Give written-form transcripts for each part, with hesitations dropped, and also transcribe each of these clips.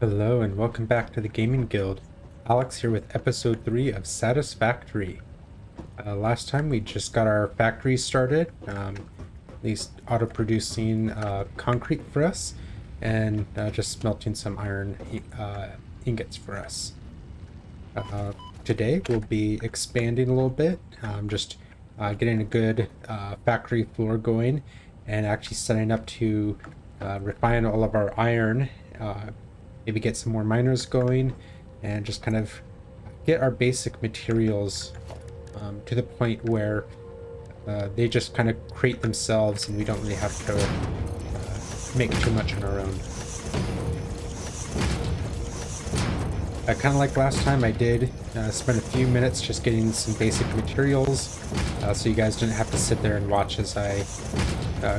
Hello and welcome back to the Gaming Guild. Alex here with episode 3 of Satisfactory. Last time we just got our factory started, at least auto-producing concrete for us, and just smelting some iron ingots for us. Today we'll be expanding a little bit, just getting a good factory floor going, and actually setting up to refine all of our iron, maybe get some more miners going, and just kind of get our basic materials to the point where they just kind of create themselves and we don't really have to make too much on our own. Kind of like last time, I did spend a few minutes just getting some basic materials, so you guys didn't have to sit there and watch as I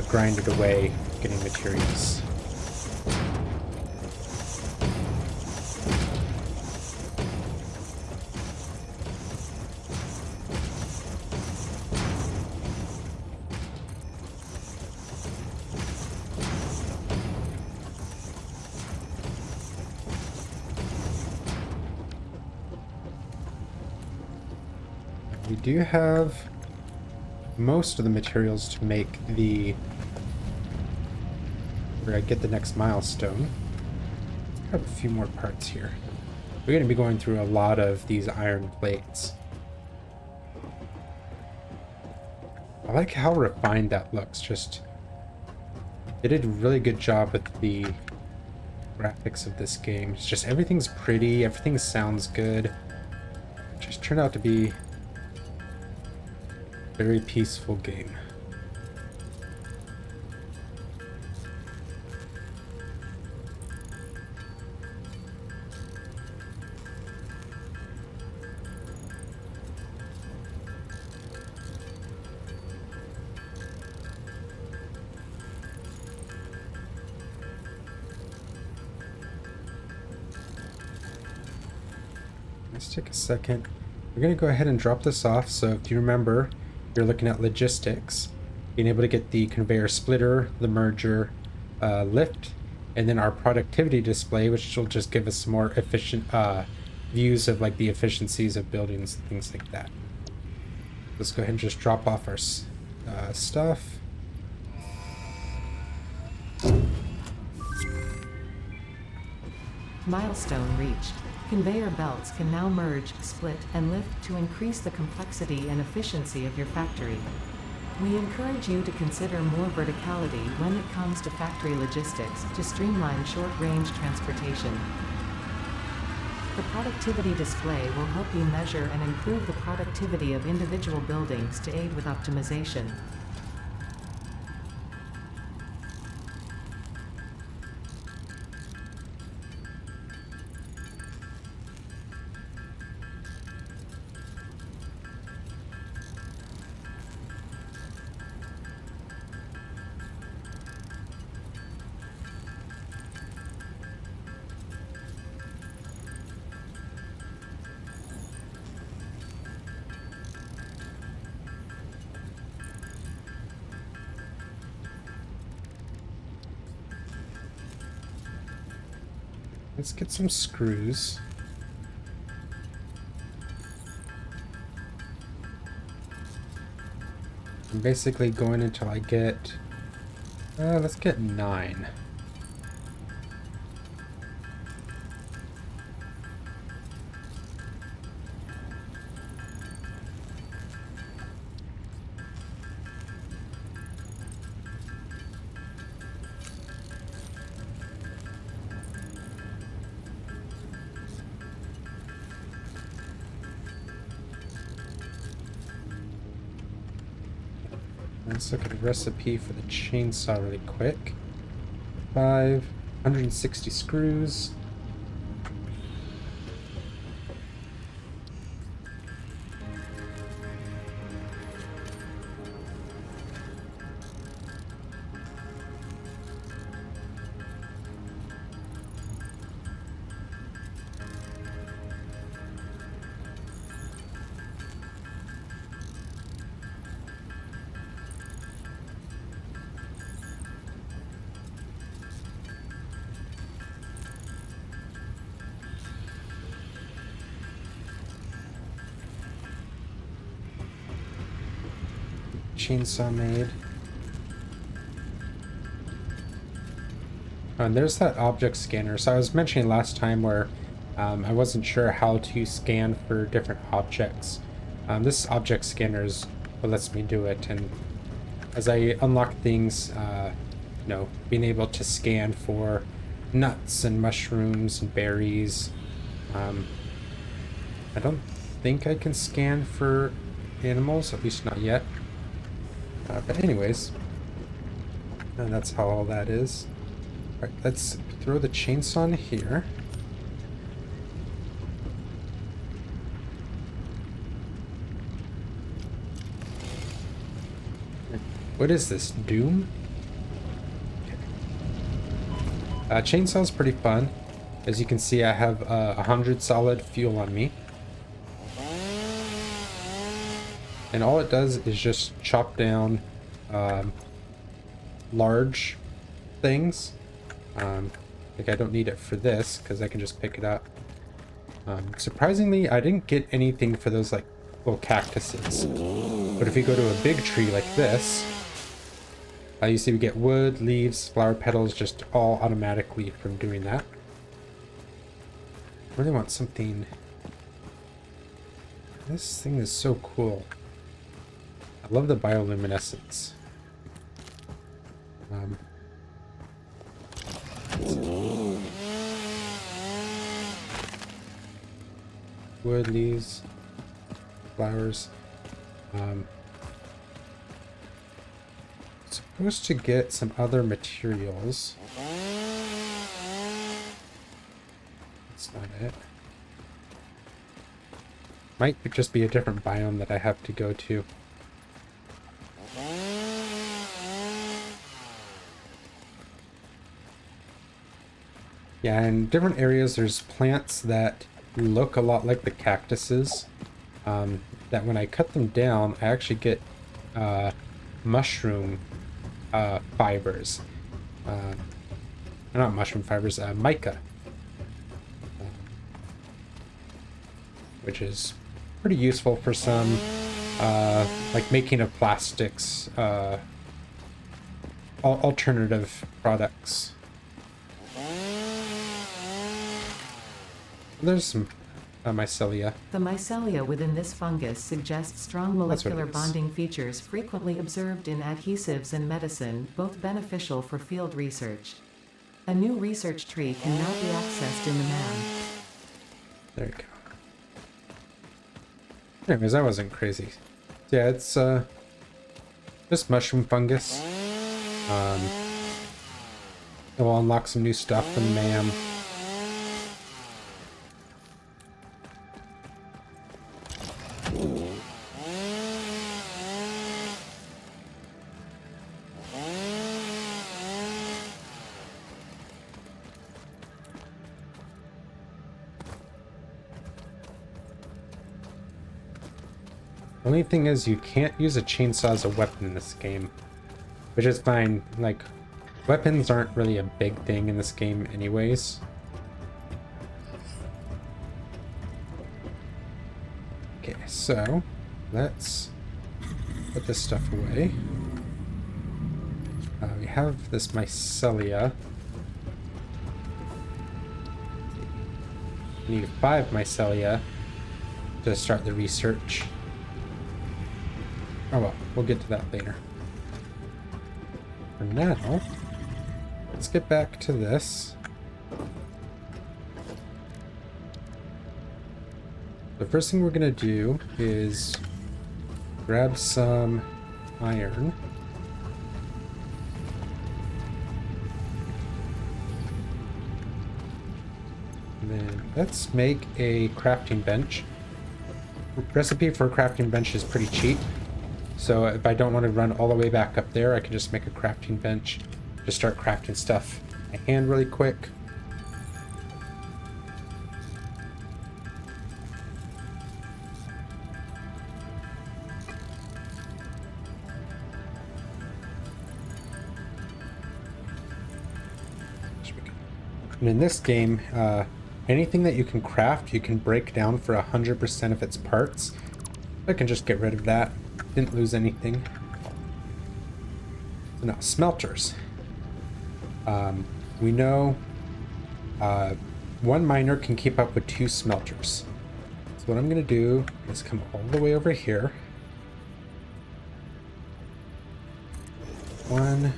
grinded away getting materials. We do have most of the materials to make where I get the next milestone. Let's grab a few more parts here. We're going to be going through a lot of these iron plates. I like how refined that looks. They did a really good job with the graphics of this game. It's just everything's pretty, everything sounds good. It just turned out to be very peaceful game. Let's take a second. We're going to go ahead and drop this off. So if you remember, you're looking at logistics, being able to get the conveyor splitter, the merger, lift, and then our productivity display, which will just give us some more efficient views of like the efficiencies of buildings and things like that. Let's go ahead and just drop off our stuff. Milestone reached. Conveyor belts can now merge, split, and lift to increase the complexity and efficiency of your factory. We encourage you to consider more verticality when it comes to factory logistics to streamline short-range transportation. The productivity display will help you measure and improve the productivity of individual buildings to aid with optimization. Let's get some screws. I'm basically going until I get, let's get 9. Let's look at the recipe for the chainsaw really quick. 160 screws. chainsaw made. Oh, and there's that object scanner. So I was mentioning last time where I wasn't sure how to scan for different objects. This object scanner is what lets me do it, and as I unlock things, you know, being able to scan for nuts and mushrooms and berries. I don't think I can scan for animals, at least not yet. But anyways, that's how all that is. All right, let's throw the chainsaw in here. What is this, Doom? Chainsaw's pretty fun. As you can see, I have 100 solid fuel on me. And all it does is just chop down large things. Like I don't need it for this because I can just pick it up. Surprisingly, I didn't get anything for those like little cactuses. But if you go to a big tree like this, you see we get wood, leaves, flower petals, just all automatically from doing that. I really want something. This thing is so cool. I love the bioluminescence. Wood, leaves, flowers. Supposed to get some other materials. That's not it. Might just be a different biome that I have to go to. Yeah, in different areas there's plants that look a lot like the cactuses. That when I cut them down, I actually get mushroom fibers. Not mushroom fibers, mica. Which is pretty useful for some, like making of plastics, alternative products. There's some mycelia. The mycelia within this fungus suggests strong molecular is. bonding features frequently observed in adhesives and medicine, both beneficial for field research. A new research tree can now be accessed in the MAM. There you go. Anyways, that wasn't crazy. Yeah, it's just mushroom fungus. It will unlock some new stuff from MAM. Only thing is you can't use a chainsaw as a weapon in this game, which is fine. Like, weapons aren't really a big thing in this game anyways. Okay, so let's put this stuff away. We have this mycelia. We need 5 mycelia to start the research. Oh well, we'll get to that later. For now, let's get back to this. The first thing we're gonna do is grab some iron. And then let's make a crafting bench. Recipe for a crafting bench is pretty cheap. So if I don't want to run all the way back up there, I can just make a crafting bench. Just start crafting stuff by hand really quick. And in this game, anything that you can craft, you can break down for 100% of its parts. I can just get rid of that. Didn't lose anything. So now smelters. We know one miner can keep up with 2 smelters. So what I'm going to do is come all the way over here. 1.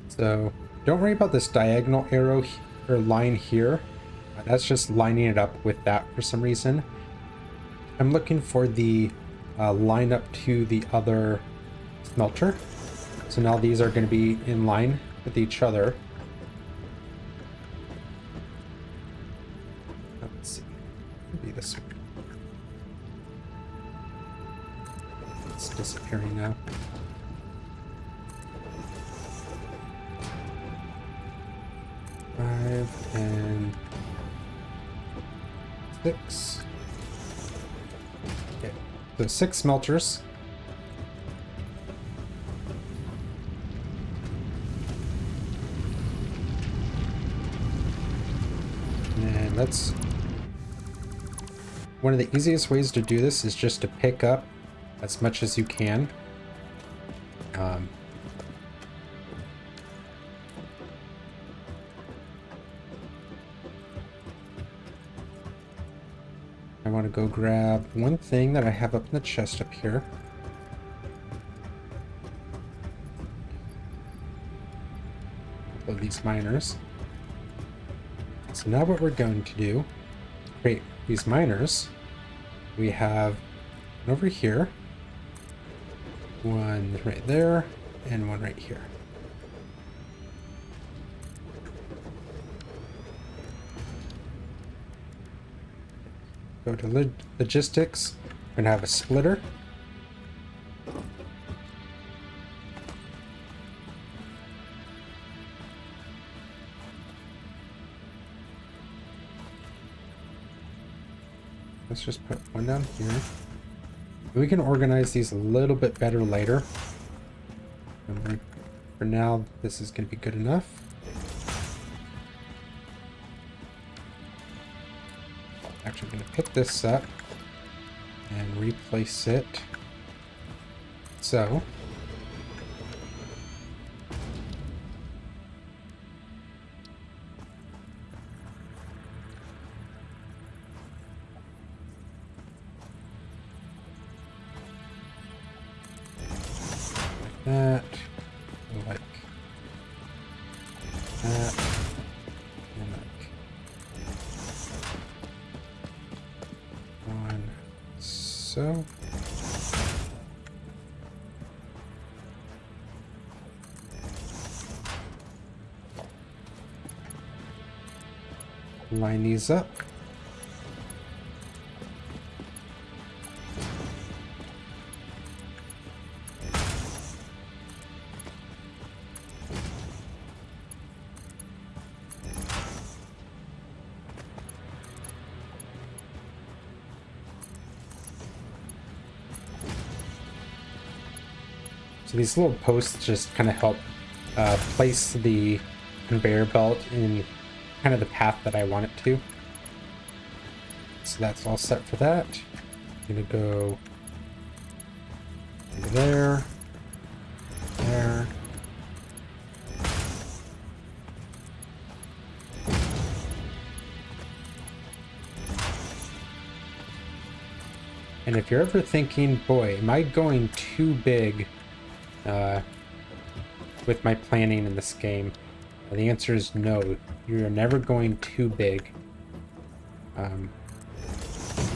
So don't worry about this diagonal arrow or line here. That's just lining it up with that for some reason. I'm looking for the line up to the other smelter. So now these are going to be in line with each other. Let's see. Maybe this one. It's disappearing now. Five and 6. Okay, so 6 smelters. And let's... One of the easiest ways to do this is just to pick up as much as you can. I want to go grab one thing that I have up in the chest up here. Of these miners. So now what we're going to do, create these miners. We have one over here, one right there, and one right here. Go to logistics. We're gonna have a splitter. Let's just put one down here. We can organize these a little bit better later. For now, this is going to be good enough. Actually, I'm going to pick this up and replace it. So, that, like that, and like one, so. Line these up. So these little posts just kind of help place the conveyor belt in kind of the path that I want it to. So that's all set for that. I'm gonna go over there, there. And if you're ever thinking, boy, am I going too big with my planning in this game? The answer is no. You're never going too big.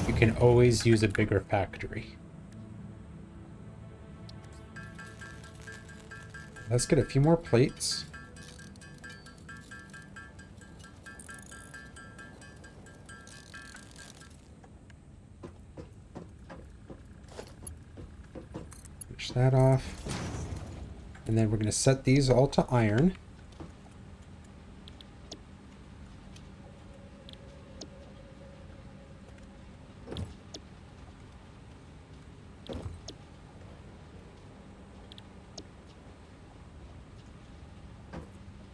You can always use a bigger factory. Let's get a few more plates. Finish that off. And then we're going to set these all to iron.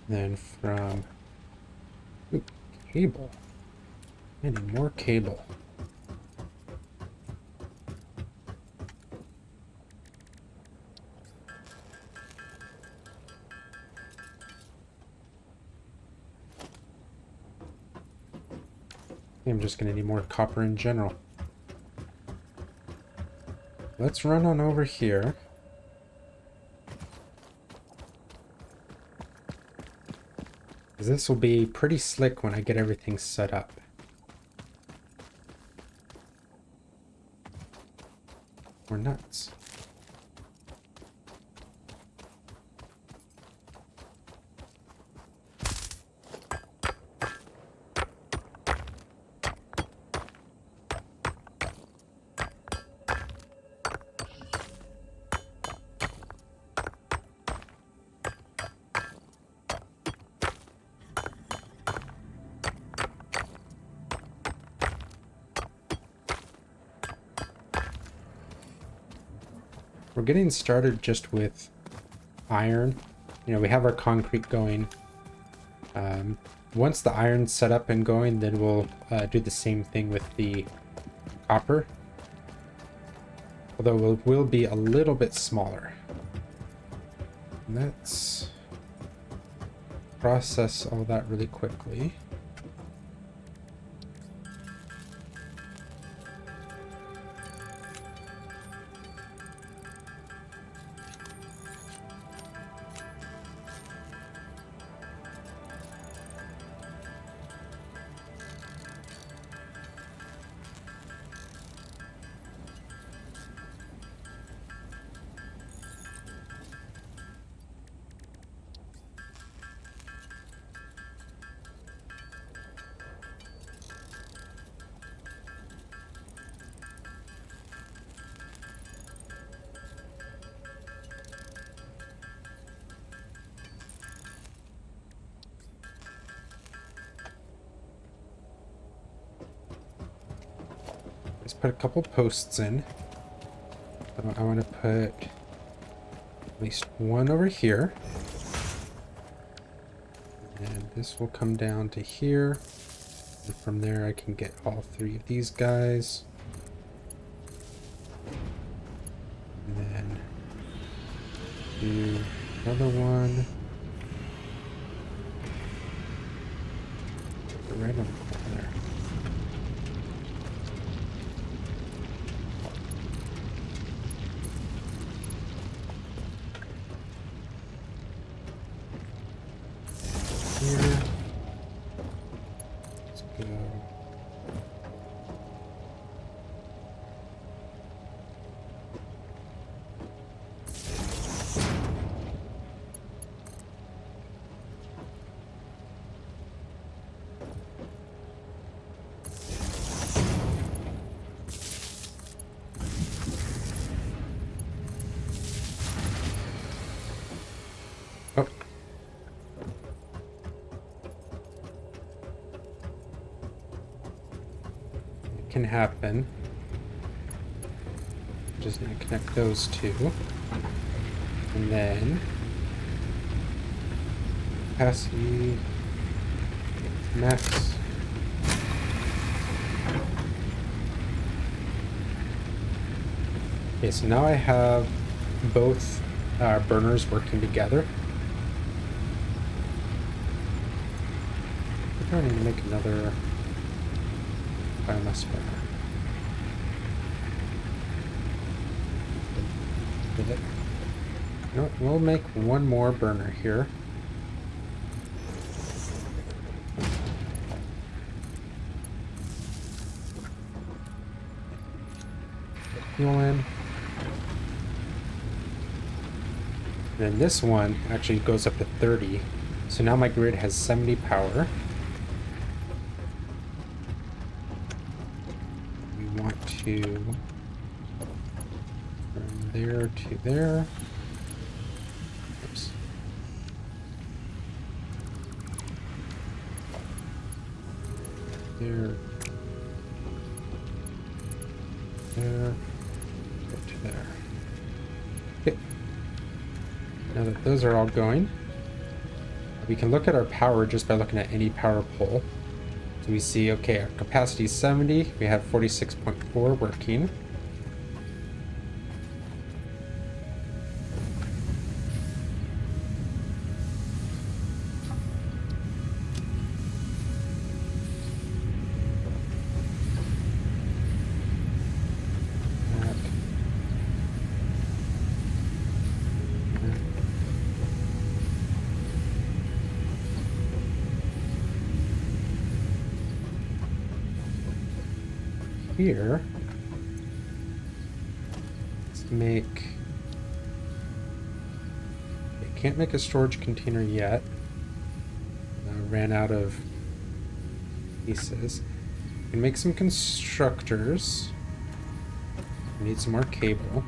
Then from cable. I need more cable. I'm just gonna need more copper in general. Let's run on over here. This will be pretty slick when I get everything set up. We're nuts. We're getting started just with iron. You know, we have our concrete going. Once the iron's set up and going, then we'll do the same thing with the copper. Although it will be a little bit smaller. Let's process all that really quickly. Let's put a couple posts in. I want to put at least one over here. And this will come down to here. And from there I can get all three of these guys. And then do another one. Right on there. Here. Let's go. Oh. Can happen. Just need to connect those two. And then capacity max. Okay, so now I have both burners working together. I think I need to make another biomass burner. Did it? You know what? We'll make one more burner here. Put fuel in. And then this one actually goes up to 30. So now my grid has 70 power. To from there to there. Oops. There. There. Go to there. Okay. Now that those are all going, we can look at our power just by looking at any power pole. So we see, okay, our capacity is 70, we have 46.4 working. here, let's make... I can't make a storage container yet. I ran out of pieces. We can make some constructors. We need some more cable.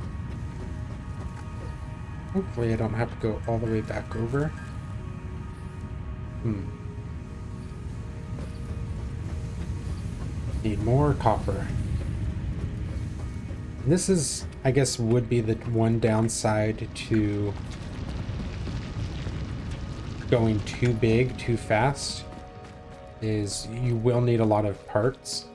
Hopefully I don't have to go all the way back over. Need more copper. And this is, I guess, would be the one downside to going too big too fast, is you will need a lot of parts.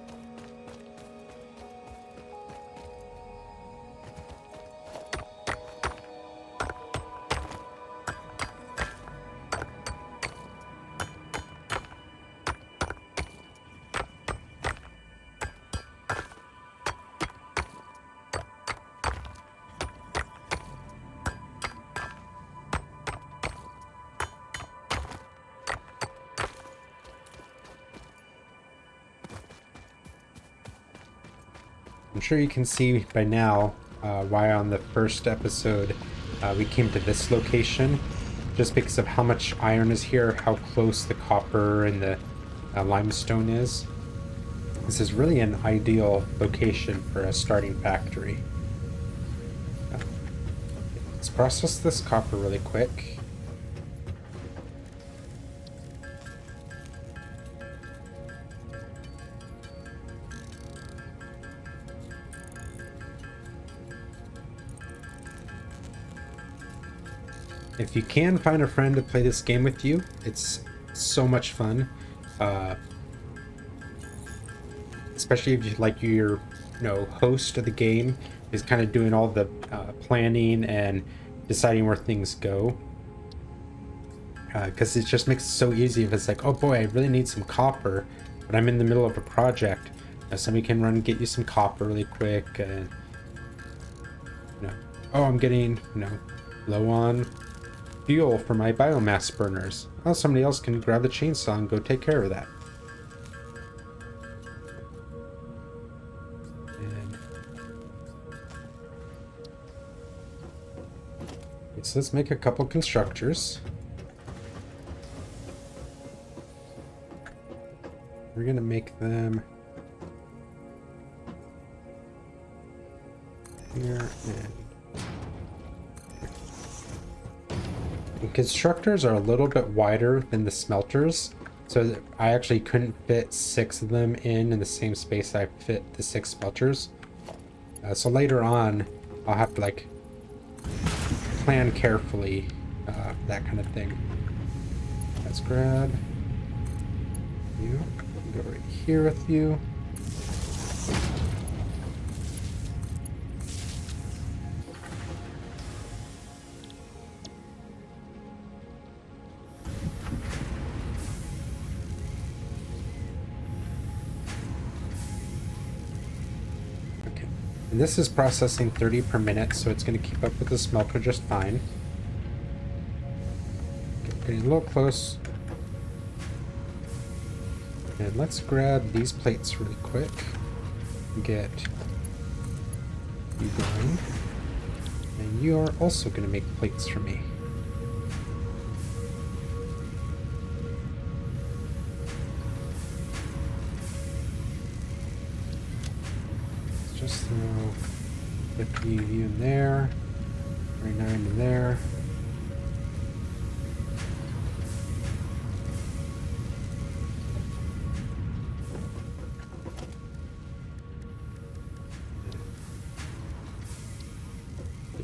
I'm sure you can see by now why on the first episode we came to this location, just because of how much iron is here, how close the copper and the limestone is. This is really an ideal location for a starting factory. Let's process this copper really quick. If you can find a friend to play this game with you, it's so much fun. Especially if you like your, host of the game is kind of doing all the planning and deciding where things go. Because it just makes it so easy if it's like, oh boy, I really need some copper, but I'm in the middle of a project. Somebody can run and get you some copper really quick, and oh, I'm getting low on fuel for my biomass burners. Oh, somebody else can grab the chainsaw and go take care of that. And okay, so let's make a couple constructors. We're gonna make them here and constructors are a little bit wider than the smelters, so I actually couldn't fit 6 of them in the same space I fit the 6 smelters. So later on, I'll have to plan carefully, that kind of thing. Let's grab you, go right here with you. And this is processing 30 per minute, so it's going to keep up with the smelter just fine. Getting a little close. And let's grab these plates really quick. Get you going. And you are also going to make plates for me. Just throw 50 of you in there, 39 in there.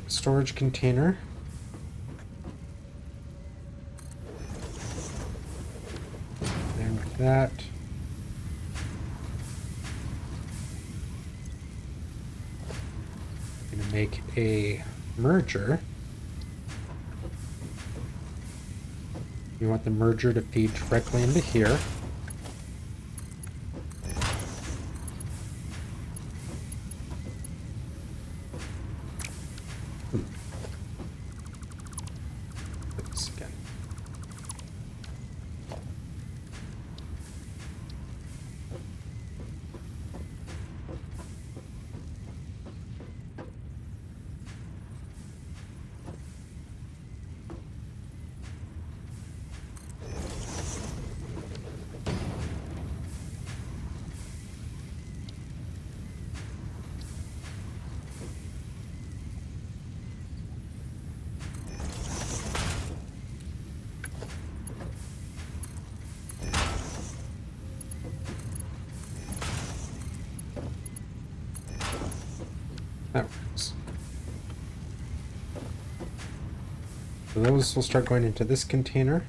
Storage container. There with that. Make a merger. You want the merger to feed directly into here. Oops, again. That works. So those will start going into this container.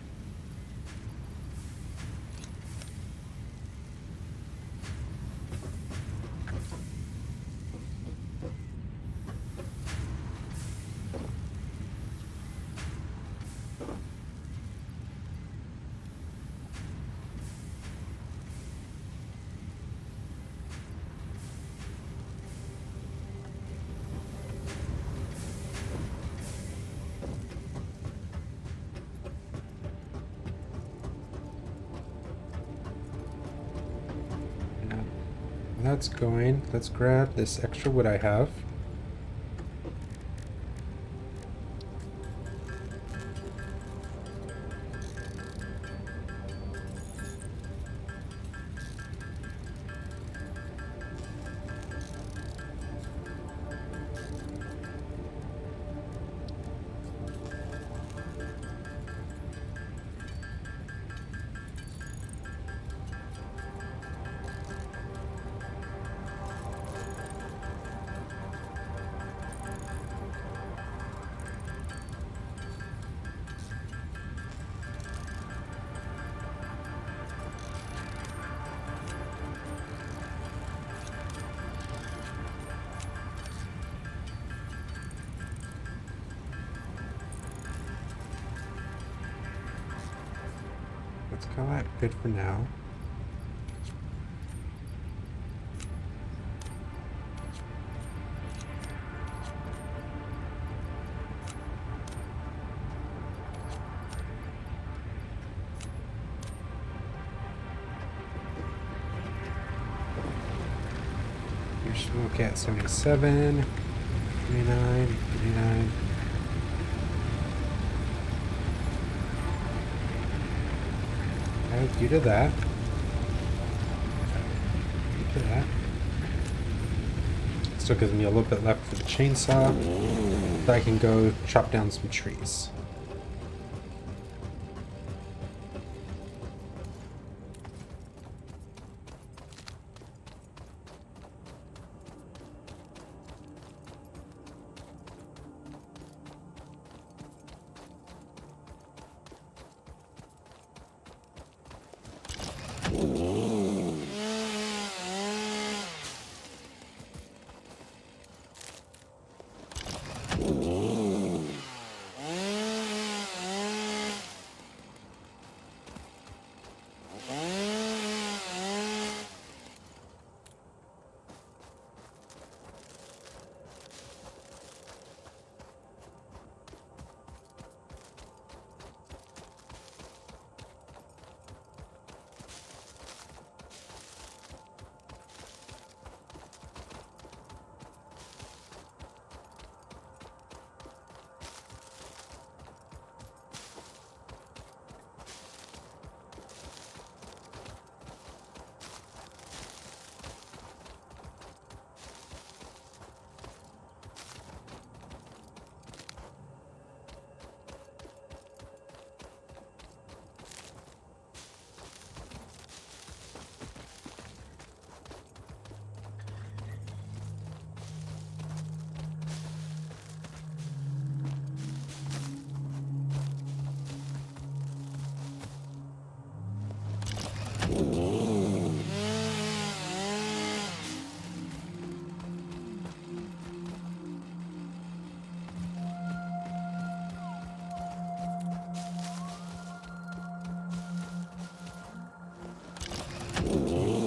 That's going. Let's grab this extra wood I have. Let's call that good for now. Your smoke at 77, 29, 89. Due to that. Due to that. Still gives me a little bit left for the chainsaw, so I can go chop down some trees.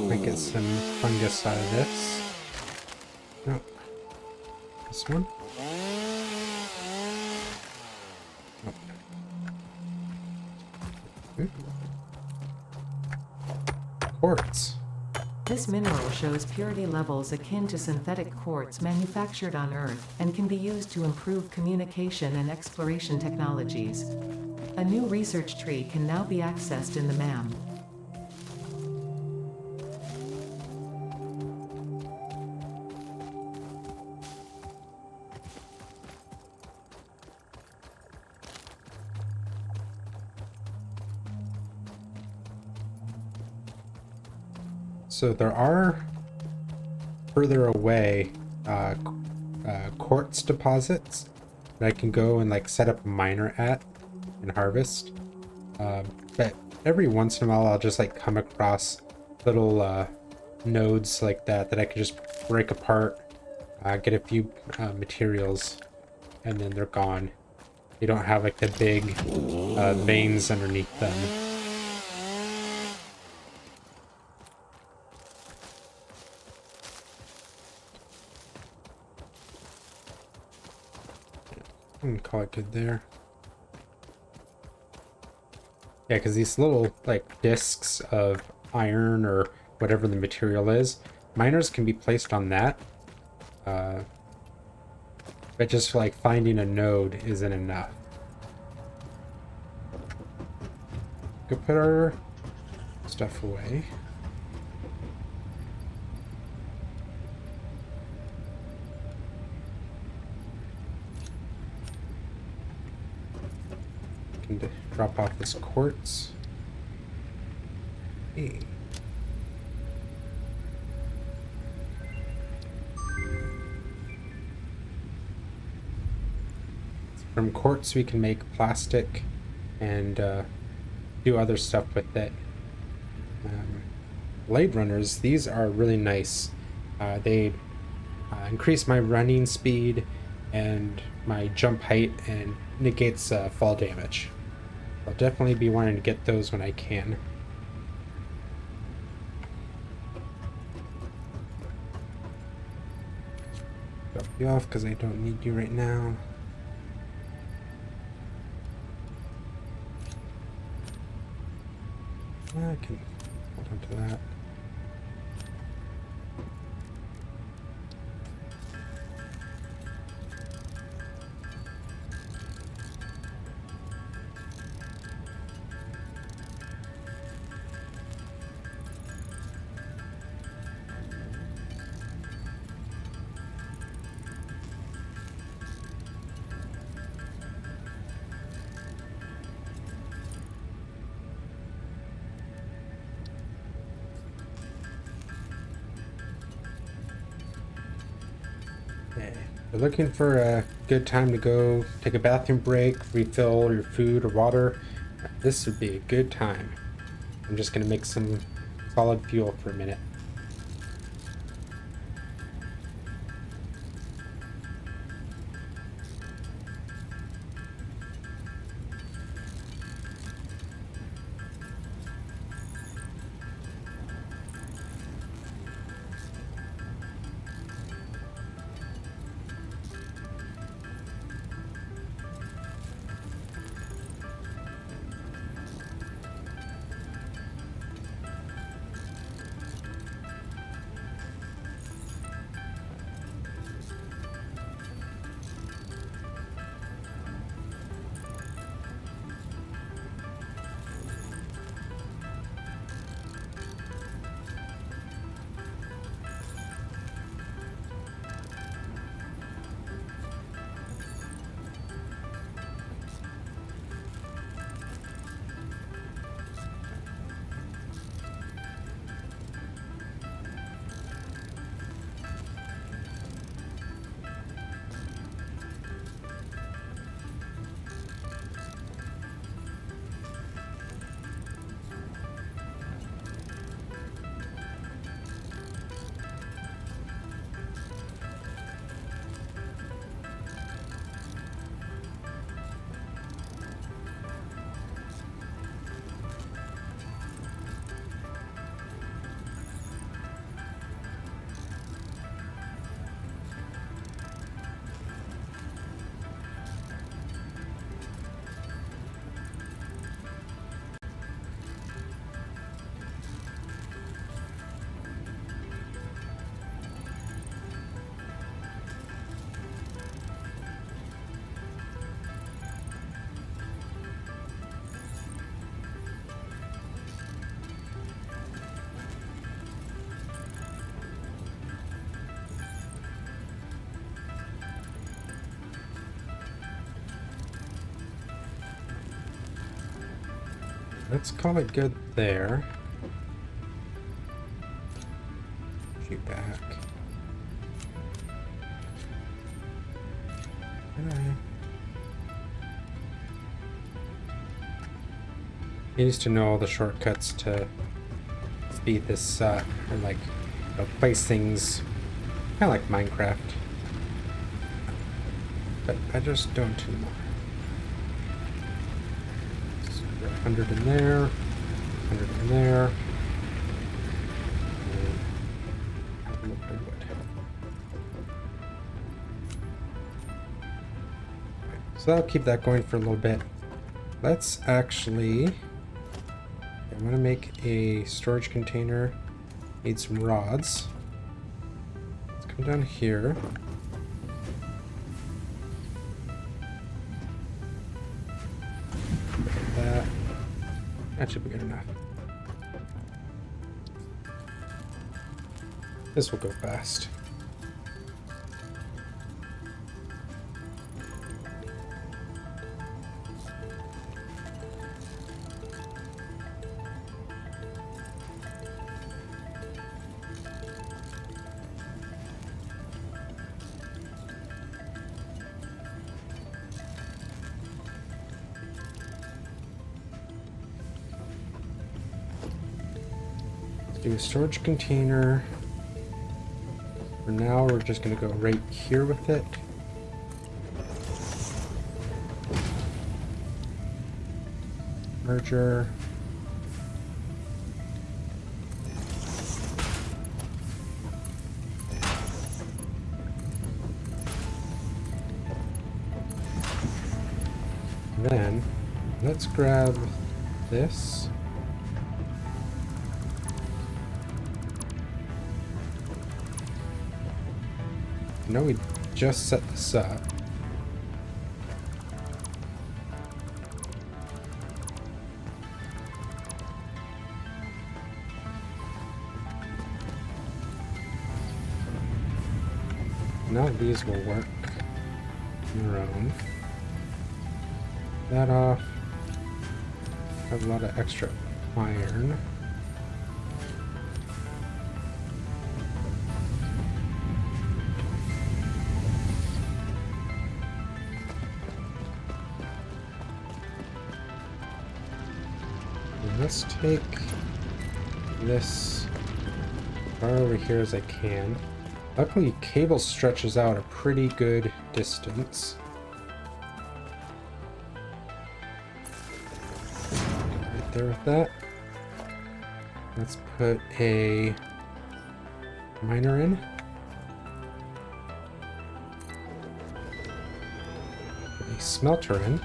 Might get some fungus out of this. No. This one? Oh. Ooh. Quartz. This mineral shows purity levels akin to synthetic quartz manufactured on Earth, and can be used to improve communication and exploration technologies. A new research tree can now be accessed in the MAM. So there are further away quartz deposits that I can go and like set up a miner at and harvest. But every once in a while I'll just like come across little nodes like that I can just break apart, get a few materials, and then they're gone. They don't have like the big veins underneath them. I'm gonna call it good there. Yeah, because these little like discs of iron or whatever the material is, miners can be placed on that. But just like finding a node isn't enough. Go put our stuff away. Can drop off this quartz. Hey. From quartz we can make plastic and do other stuff with it. Blade runners, these are really nice. They increase my running speed and my jump height and negates fall damage. I'll definitely be wanting to get those when I can. Drop you off because I don't need you right now. I can hold on to that. If you're looking for a good time to go take a bathroom break, refill your food or water, this would be a good time. I'm just going to make some solid fuel for a minute. Let's call it good there. Shoot back. He needs to know all the shortcuts to speed this, or like, place things, kind of like Minecraft. But I just don't anymore. 100 in there, 100 in there. And have a little bit of wood. Okay, so that'll keep that going for a little bit. Let's actually, I'm gonna make a storage container. Need some rods. Let's come down here. That should be good enough. This will go fast. Do a storage container. For now, we're just going to go right here with it. Merger. Then, let's grab this. I know we just set this up. Now these will work on their own. That off. Have a lot of extra iron. Let's take this far over here as I can. Luckily, cable stretches out a pretty good distance. Right there with that. Let's put a miner in. Put a smelter in.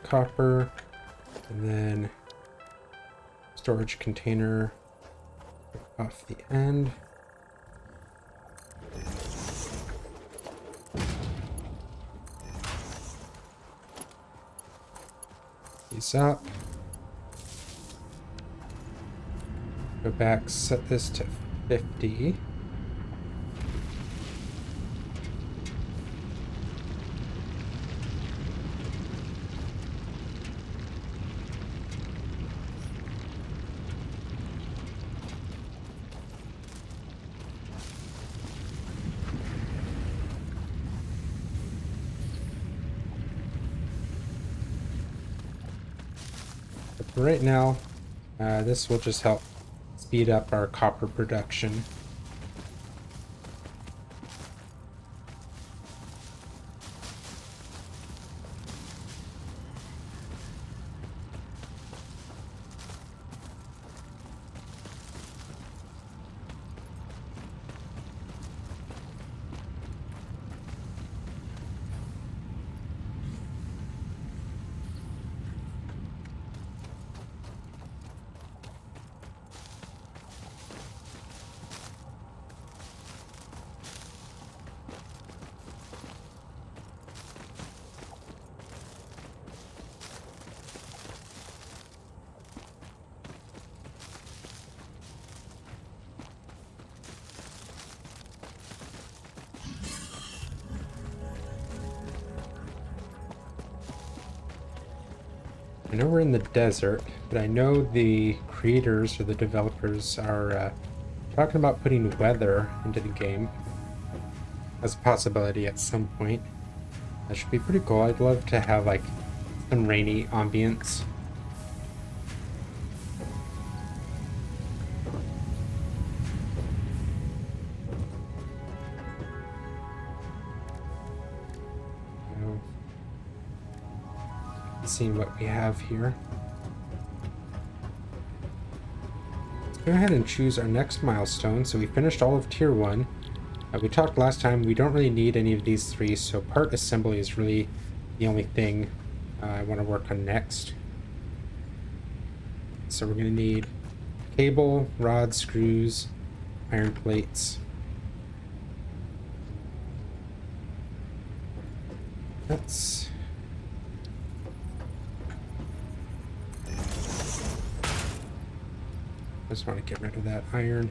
Copper, and then storage container off the end. These up. Go back, set this to 50. Right now, this will just help speed up our copper production. know we're in the desert, but I know the creators or the developers are talking about putting weather into the game as a possibility at some point. That should be pretty cool. I'd love to have like some rainy ambience. So, seeing what we have here. Let's go ahead and choose our next milestone. So we finished all of tier 1. We talked last time, we don't really need any of these 3, so part assembly is really the only thing I want to work on next. So we're going to need cable, rods, screws, iron plates. That's... I just want to get rid of that iron.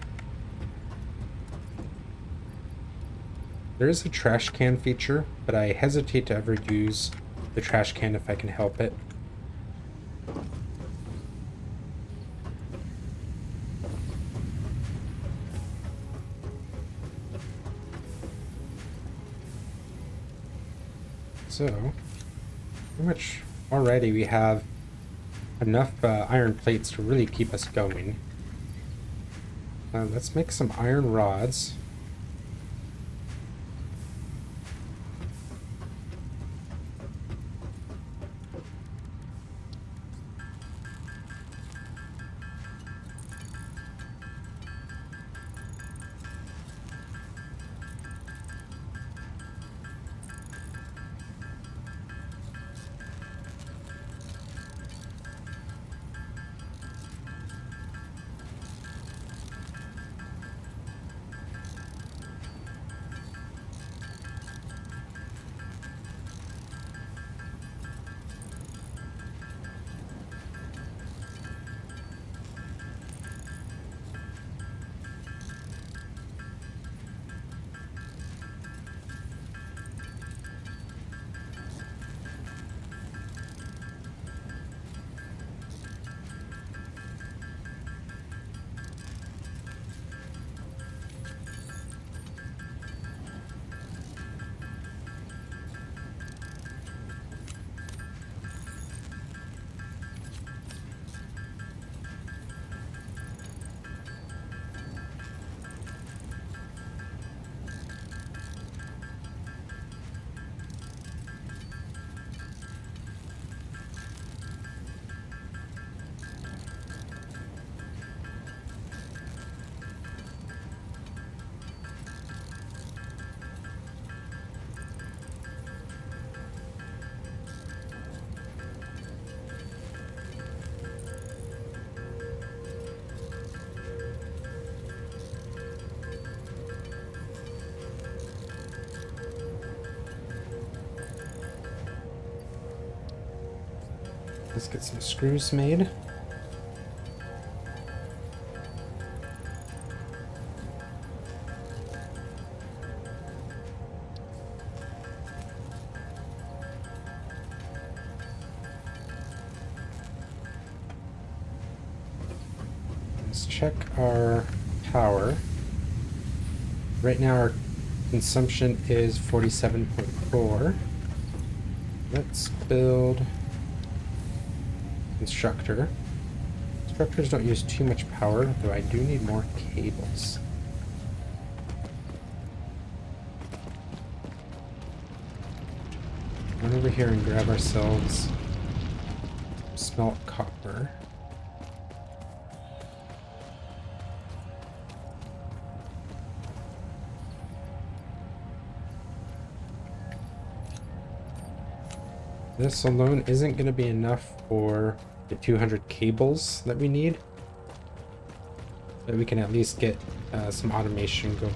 There is a trash can feature, but I hesitate to ever use the trash can if I can help it. So, pretty much already we have enough iron plates to really keep us going. Let's make some iron rods. Let's get some screws made. Let's check our power. Right now our consumption is 47.4. Let's build constructor. Constructors don't use too much power, though I do need more cables. Run over here and grab ourselves smelt copper. This alone isn't going to be enough for the 200 cables that we need, but we can at least get some automation going.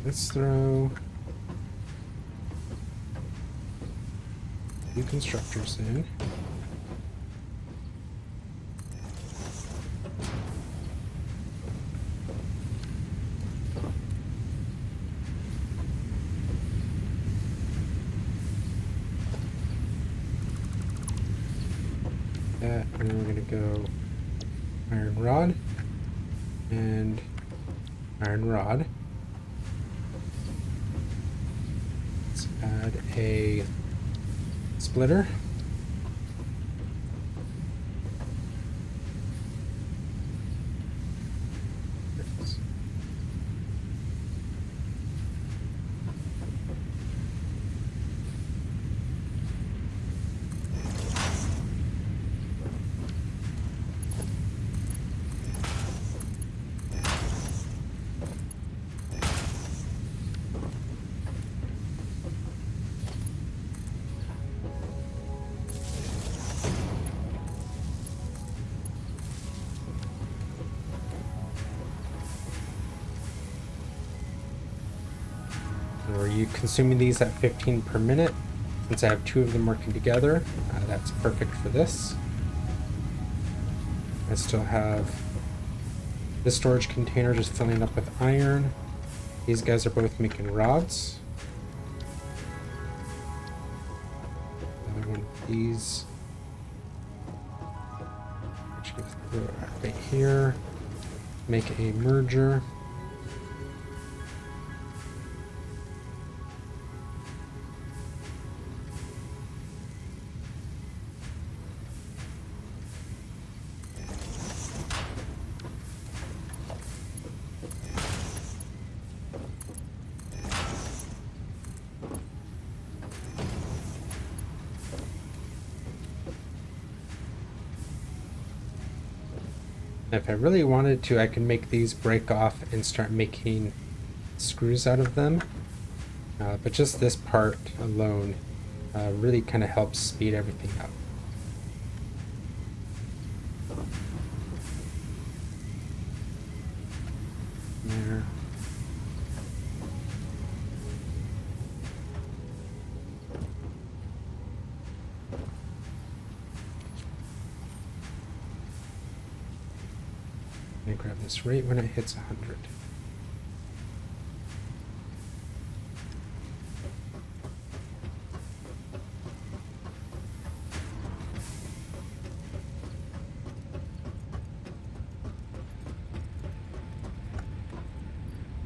Let's throw new constructors in. That, and then we're gonna go iron rod and iron rod. Let's add a splitter. Are you consuming these at 15 per minute? Since I have two of them working together, that's perfect for this. I still have this storage container just filling up with iron. These guys are both making rods. Another one of these. Actually, throw it right here. Make a merger. If I really wanted to, I can make these break off and start making screws out of them. But just this part alone really kind of helps speed everything up. There. I'm gonna grab this right when it hits 100.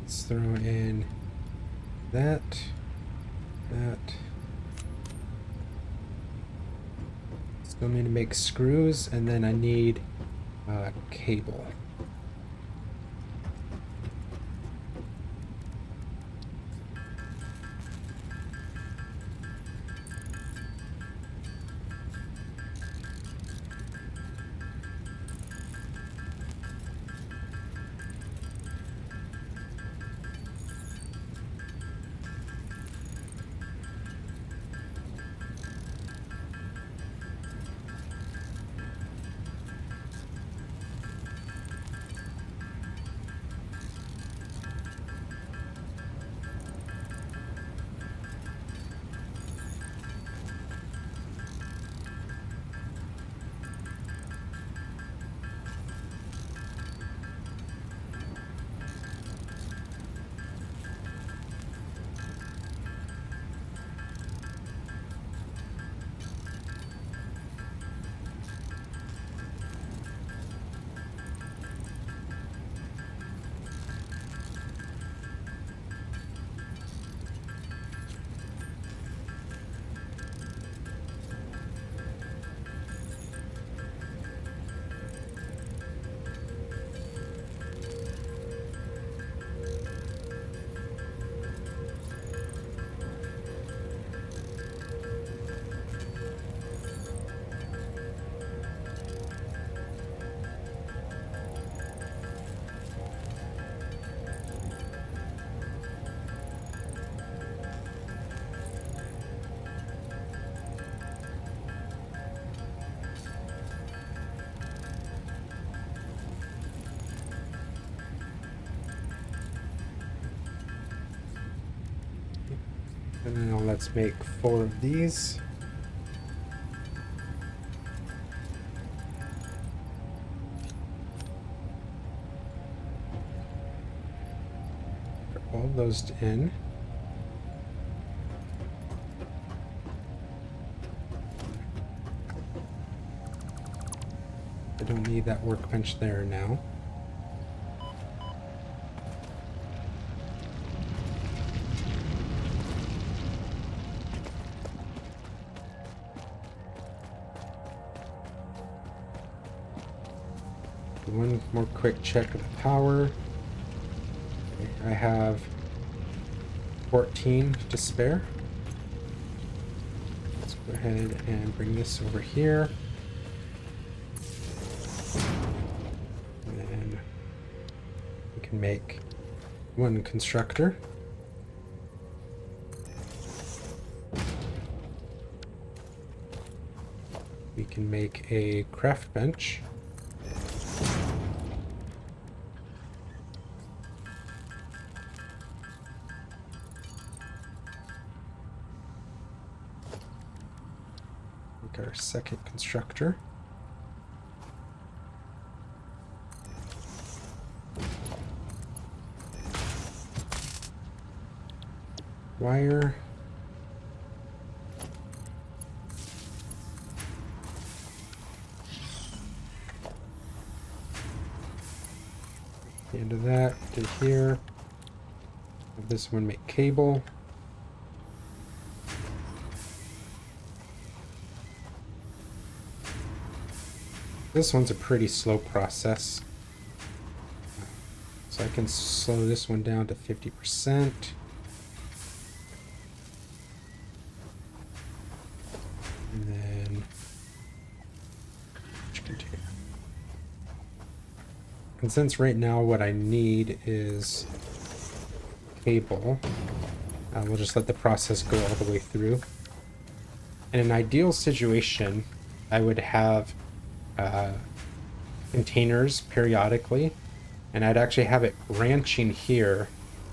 Let's throw in that. Still need to make screws, and then I need cable. Now let's make 4 of these. Put all those in. I don't need that workbench there now. One more quick check of the power. Okay, I have 14 to spare. Let's go ahead and bring this over here. And then we can make 1 constructor. We can make a craft bench. Make our second constructor. Wire. The end of that to here. Have this one make cable. This one's a pretty slow process. So I can slow this one down to 50%. And then container. And since right now what I need is cable, we'll just let the process go all the way through. In an ideal situation, I would have containers periodically, and I'd actually have it branching here.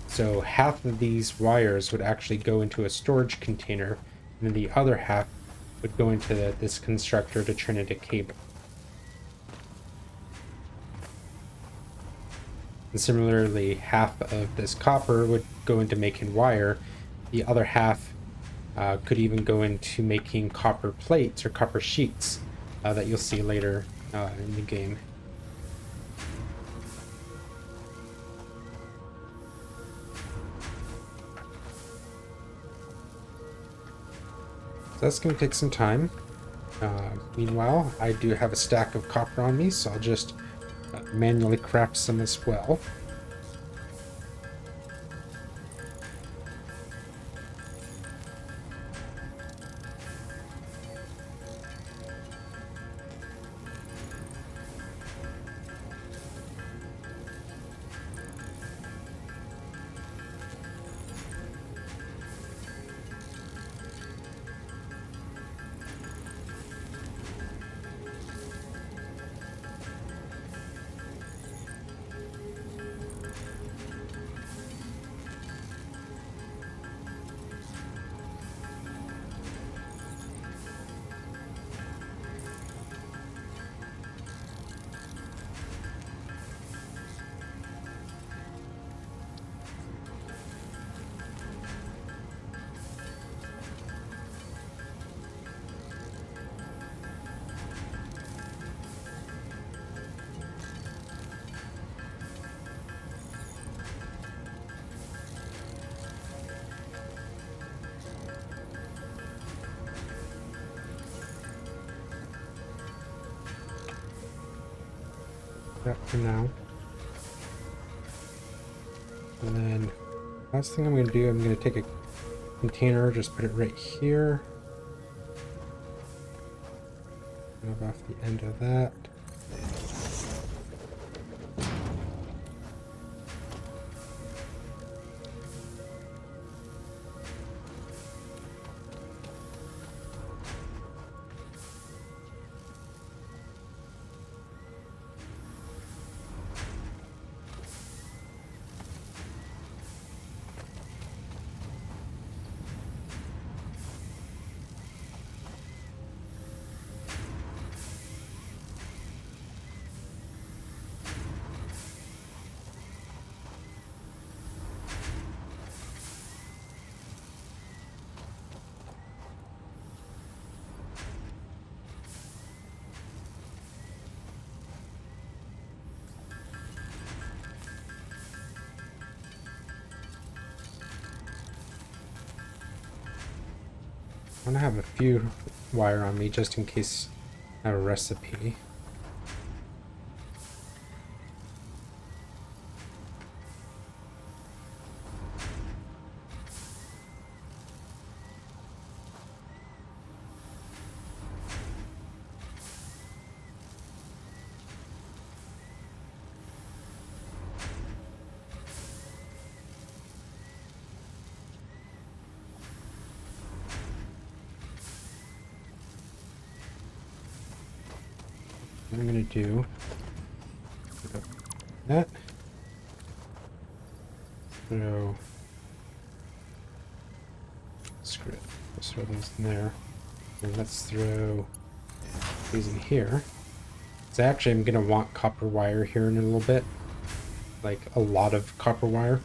So half of these wires would actually go into a storage container, and then the other half would go into this constructor to turn into cable. And similarly, half of this copper would go into making wire. The other half could even go into making copper plates or copper sheets that you'll see later in the game. So that's going to take some time. Meanwhile, I do have a stack of copper on me, so I'll just manually craft some as well. That for now. And then last thing I'm going to do, I'm going to take a container, just put it right here. Move off the end of that. want to have a few wire on me just in case I have a recipe. What I'm gonna do that. So screw it. Let's throw those in there. And let's throw these in here. So actually I'm gonna want copper wire here in a little bit. Like a lot of copper wire.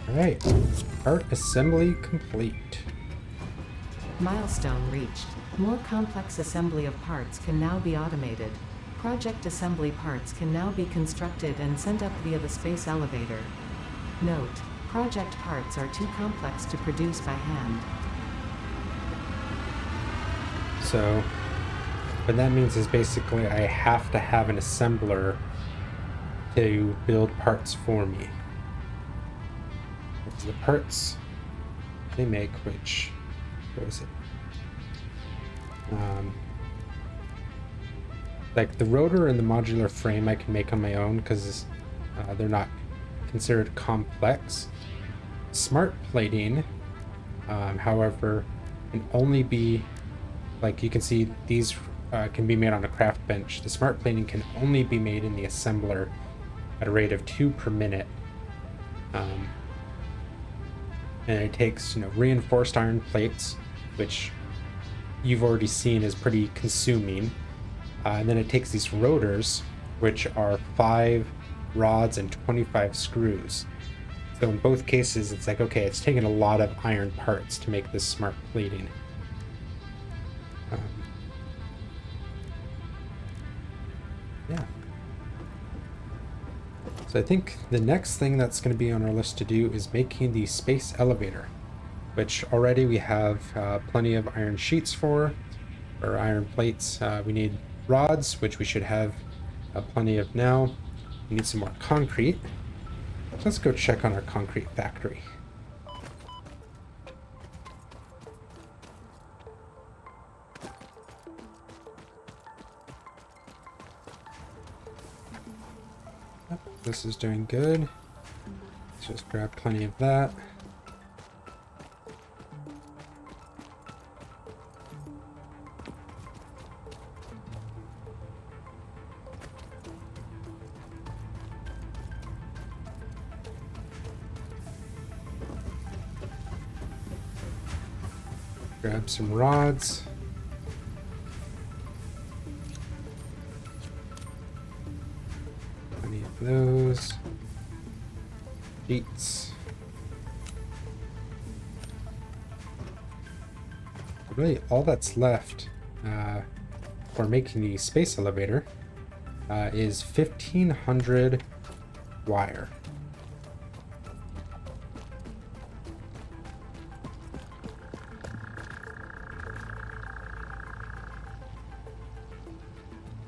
Alright, part assembly complete. Milestone reached. More complex assembly of parts can now be automated. Project assembly parts can now be constructed and sent up via the space elevator. Note: project parts are too complex to produce by hand. So, what that means is basically I have to have an assembler to build parts for me. It's the parts they make, which, what is it? Like the rotor and the modular frame I can make on my own because they're not considered complex. Smart plating, however, can only be, like you can see these can be made on a craft bench. The smart plating can only be made in the assembler at a rate of 2 per minute. And it takes, reinforced iron plates, which you've already seen is pretty consuming. And then it takes these rotors, which are 5 rods and 25 screws. So in both cases, it's like, okay, it's taking a lot of iron parts to make this smart plating. Yeah. So I think the next thing that's going to be on our list to do is making the space elevator, which already we have plenty of iron sheets for, or iron plates. We need rods, which we should have plenty of now. We need some more concrete. Let's go check on our concrete factory. This is doing good. Let's just grab plenty of that. Grab some rods. Plenty of those. Sheets. Really, all that's left for making the space elevator is 1,500 wire.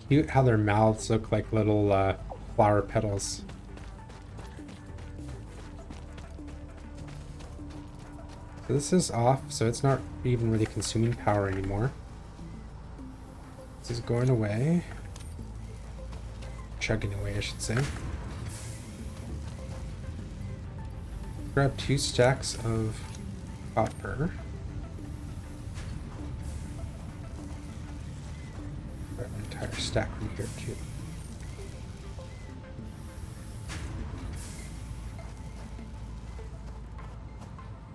Cute how their mouths look like little flower petals. So this is off, so it's not even really consuming power anymore. This is going away. Chugging away, I should say. Grab 2 stacks of copper. Got an entire stack from here too.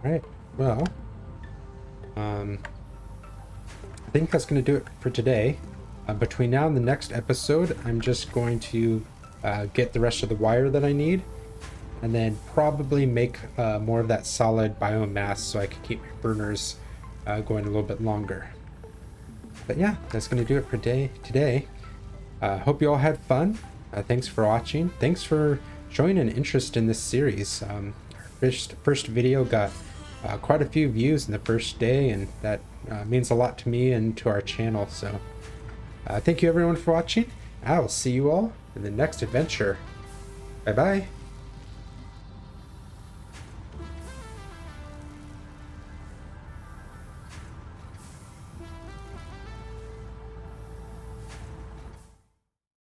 Alright, well, I think that's going to do it for today. Between now and the next episode, I'm just going to get the rest of the wire that I need, and then probably make more of that solid biomass so I can keep my burners going a little bit longer. But yeah, that's going to do it for today. Hope you all had fun. Thanks for watching. Thanks for showing an interest in this series. Our first video got quite a few views in the first day, and that means a lot to me and to our channel. So thank you everyone for watching. I will see you all in the next adventure. Bye bye.